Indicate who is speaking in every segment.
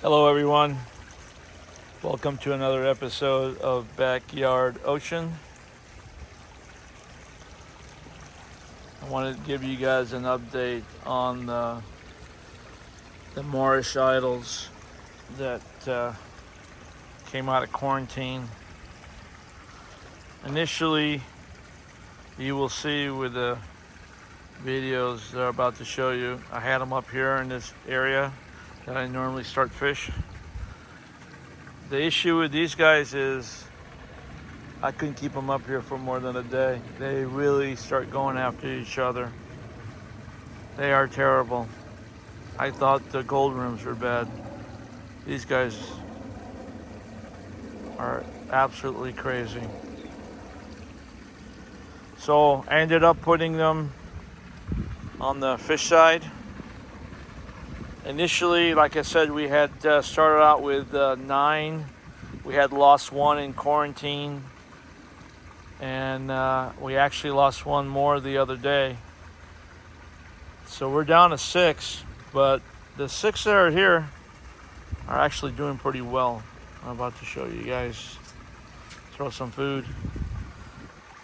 Speaker 1: Hello, everyone. Welcome to another episode of Backyard Ocean. I wanted to give you guys an update on the Moorish idols that came out of quarantine. Initially, you will see with the videos they're about to show you, I had them up here in this area that I normally start fish. The issue with these guys is I couldn't keep them up here for more than a day. They really start going after each other. They are terrible. I thought the gold rooms were bad. These guys are absolutely crazy. So I ended up putting them on the fish side. Initially, like I said, we had started out with 9. We had lost 1 in quarantine. And we actually lost 1 more the other day. So we're down to 6, but the 6 that are here are actually doing pretty well. I'm about to show you guys. Throw some food.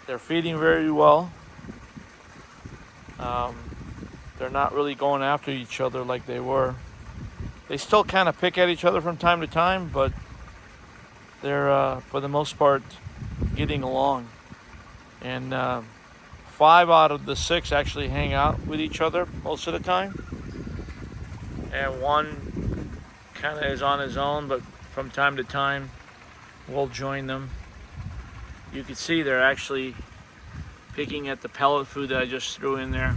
Speaker 1: They're feeding very well. They're not really going after each other like they were. They still kind of pick at each other from time to time, but they're, for the most part, getting along. And 5 out of the 6 actually hang out with each other most of the time. And 1 kind of is on his own, but from time to time, we'll join them. You can see they're actually picking at the pellet food that I just threw in there.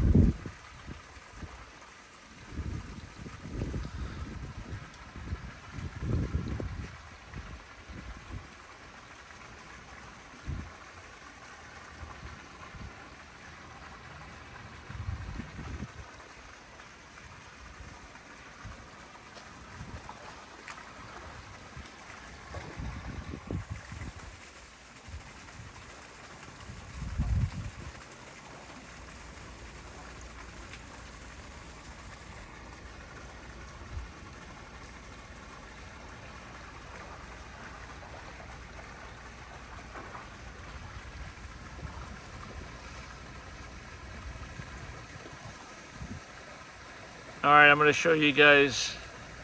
Speaker 1: All right, I'm going to show you guys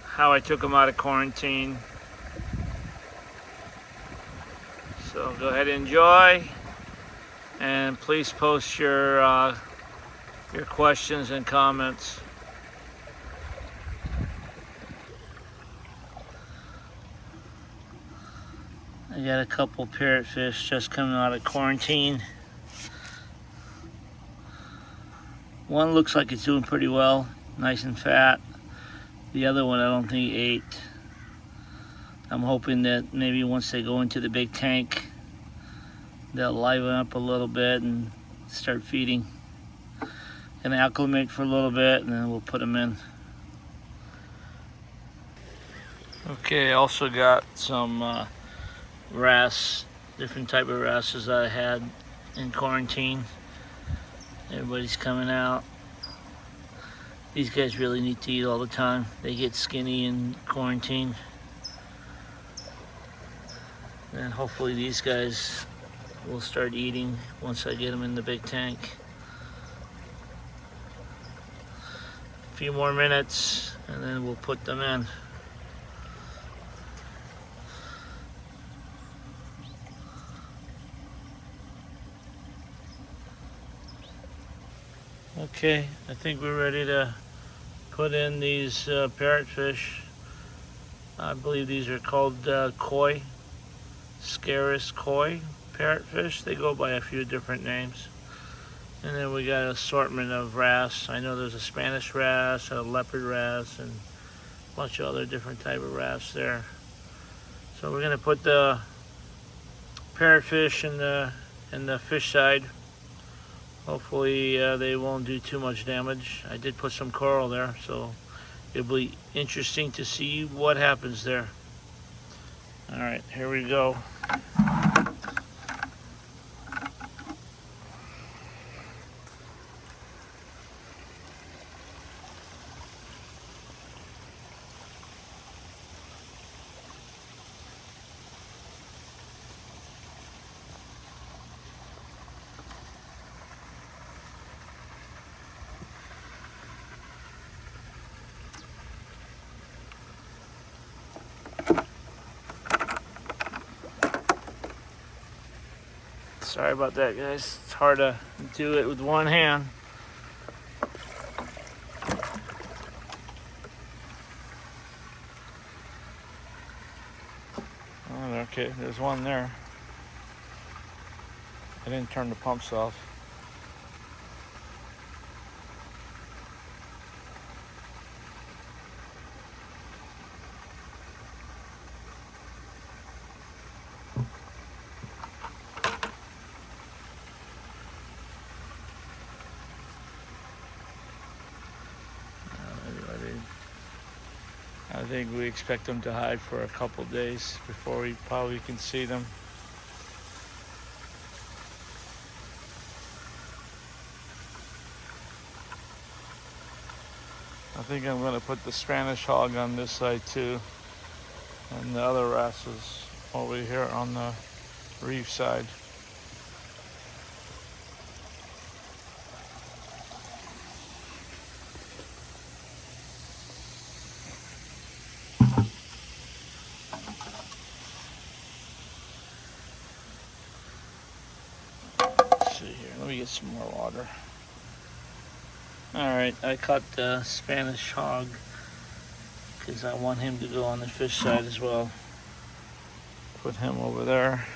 Speaker 1: how I took them out of quarantine. So go ahead and enjoy, and please post your questions and comments. I got a couple parrotfish just coming out of quarantine. One looks like it's doing pretty well, nice and fat. The other one I don't think he ate. I'm hoping that maybe once they go into the big tank, they'll liven up a little bit and start feeding. Gonna acclimate for a little bit and then we'll put them in. Okay, I also got some wrasse, different type of wrasses that I had in quarantine. Everybody's coming out. These guys really need to eat all the time. They get skinny in quarantine. And hopefully these guys will start eating once I get them in the big tank. A few more minutes and then we'll put them in. Okay, I think we're ready to put in these parrotfish. I believe these are called koi, scarus koi parrotfish. They go by a few different names. And then we got an assortment of wrasse. I know there's a Spanish wrasse, a leopard wrasse, and a bunch of other different type of wrasse there. So we're gonna put the parrotfish in the fish side. Hopefully they won't do too much damage. I did put some coral there, so it'll be interesting to see what happens there. All right, here we go. Sorry about that, guys. It's hard to do it with one hand. Oh, okay, there's one there. I didn't turn the pumps off. I think we expect them to hide for a couple days before we probably can see them. I think I'm going to put the Spanish hog on this side too, and the other wrasses over here on the reef side. Let's see here, let me get some more water. Alright, I caught the Spanish hog because I want him to go on the fish side as well. Put him over there.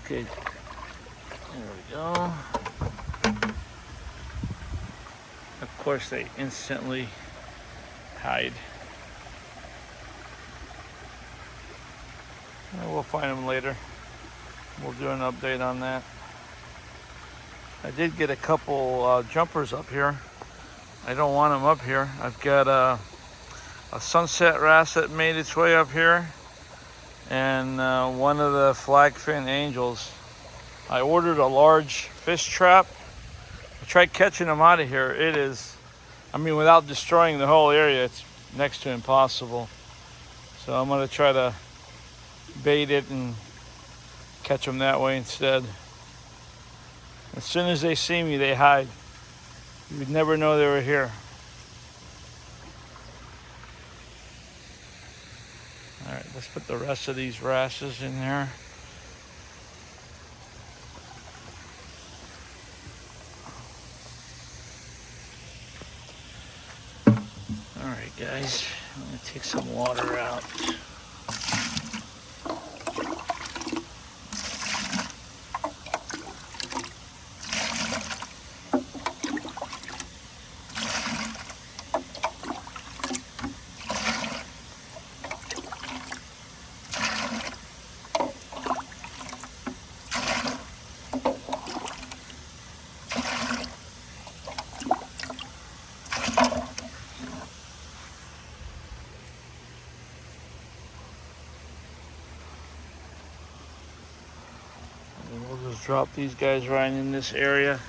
Speaker 1: Okay, there we go. Of course, they instantly hide. We'll find them later. We'll do an update on that. I did get a couple jumpers up here. I don't want them up here. I've got a sunset wrasse that made its way up here, and one of the flagfin angels. I ordered a large fish trap. I tried catching them out of here. It is, I mean, without destroying the whole area, it's next to impossible. So I'm gonna try to bait it and catch them that way instead. As soon as they see me, they hide. You would never know they were here. All right, let's put the rest of these wrasses in there. All right, guys, I'm gonna take some water out. We'll just drop these guys right in this area.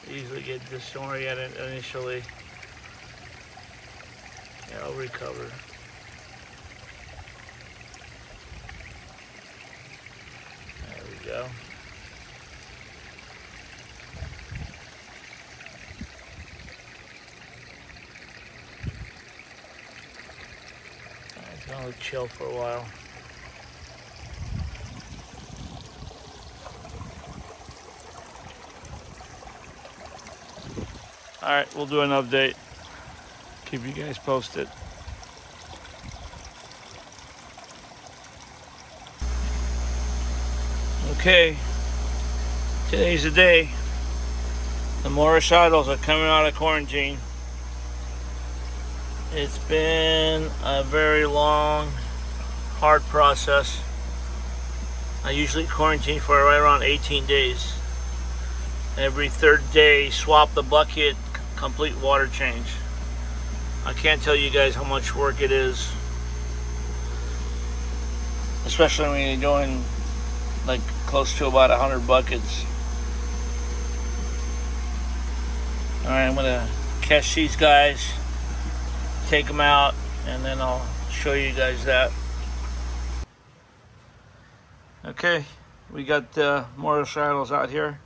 Speaker 1: Easily get disoriented initially. Yeah, I'll recover. There we go. It's gonna chill for a while. Alright, we'll do an update. Keep you guys posted. Okay, today's the day. The Moorish idols are coming out of quarantine. It's been a very long, hard process. I usually quarantine for right around 18 days. Every third day, swap the bucket, complete water change. I can't tell you guys how much work it is, especially when you're doing like close to about 100 buckets. All right, I'm gonna catch these guys, take them out, and then I'll show you guys that. Okay, we got Moorish idols out here.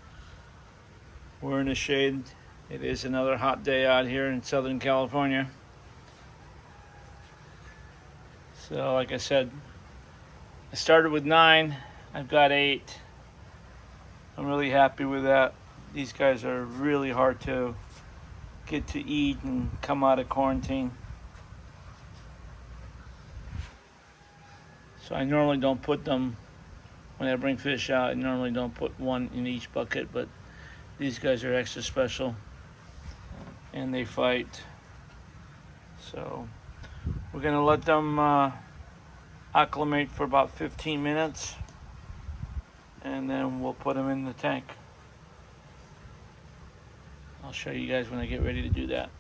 Speaker 1: We're in the shade. It is another hot day out here in Southern California. So like I said, I started with 9. I've got 8. I'm really happy with that. These guys are really hard to get to eat and come out of quarantine. So I normally don't put them, when I bring fish out, I normally don't put one in each bucket, but these guys are extra special and they fight. So we're gonna let them acclimate for about 15 minutes and then we'll put them in the tank. I'll show you guys when I get ready to do that.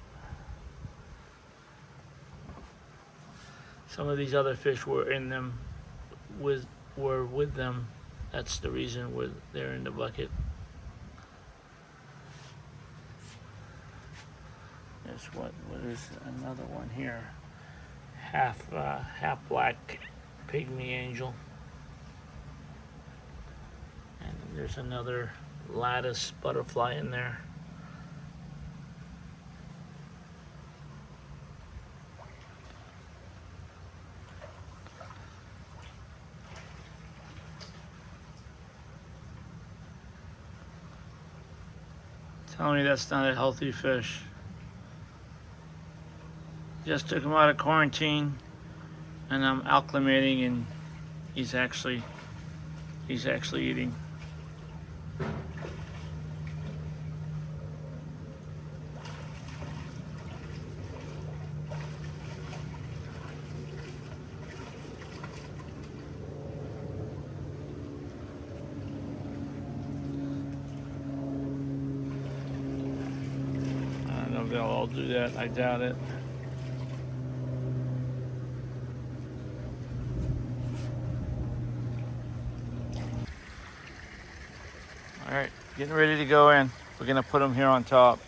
Speaker 1: Some of these other fish were in them, with them. That's the reason they're in the bucket. There's what is another one here, half black pygmy angel, and there's another lattice butterfly in there. Tell me that's not a healthy fish. Just took him out of quarantine and I'm acclimating and he's actually eating. I don't know if they'll all do that. I doubt it. All right, getting ready to go in. We're gonna put them here on top.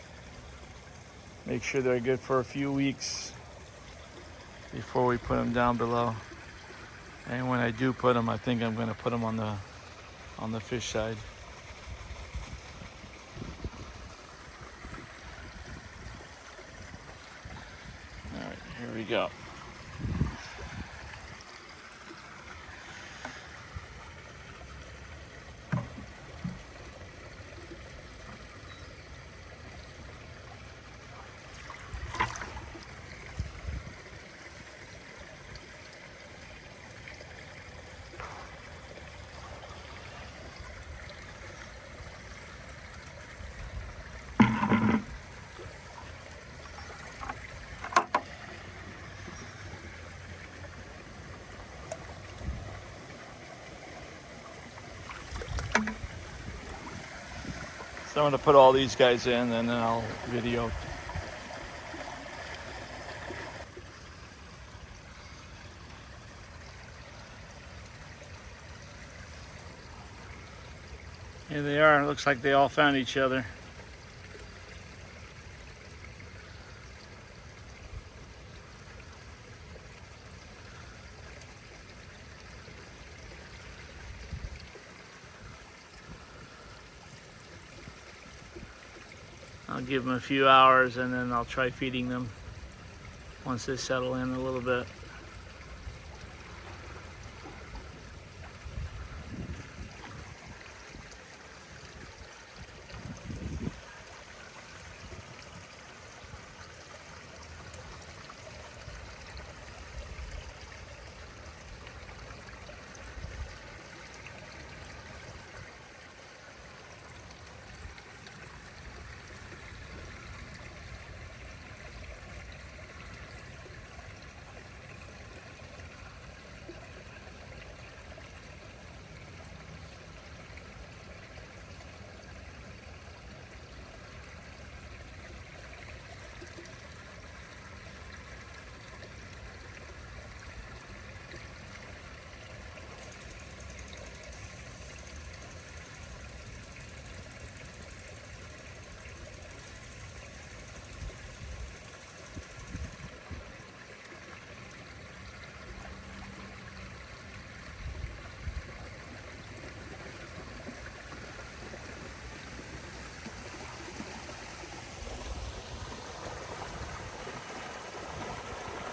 Speaker 1: Make sure they're good for a few weeks before we put them down below. And when I do put them, I think I'm gonna put them on the fish side. All right, here we go. So I'm gonna put all these guys in and then I'll video. Here they are. It looks like they all found each other. I'll give them a few hours and then I'll try feeding them once they settle in a little bit.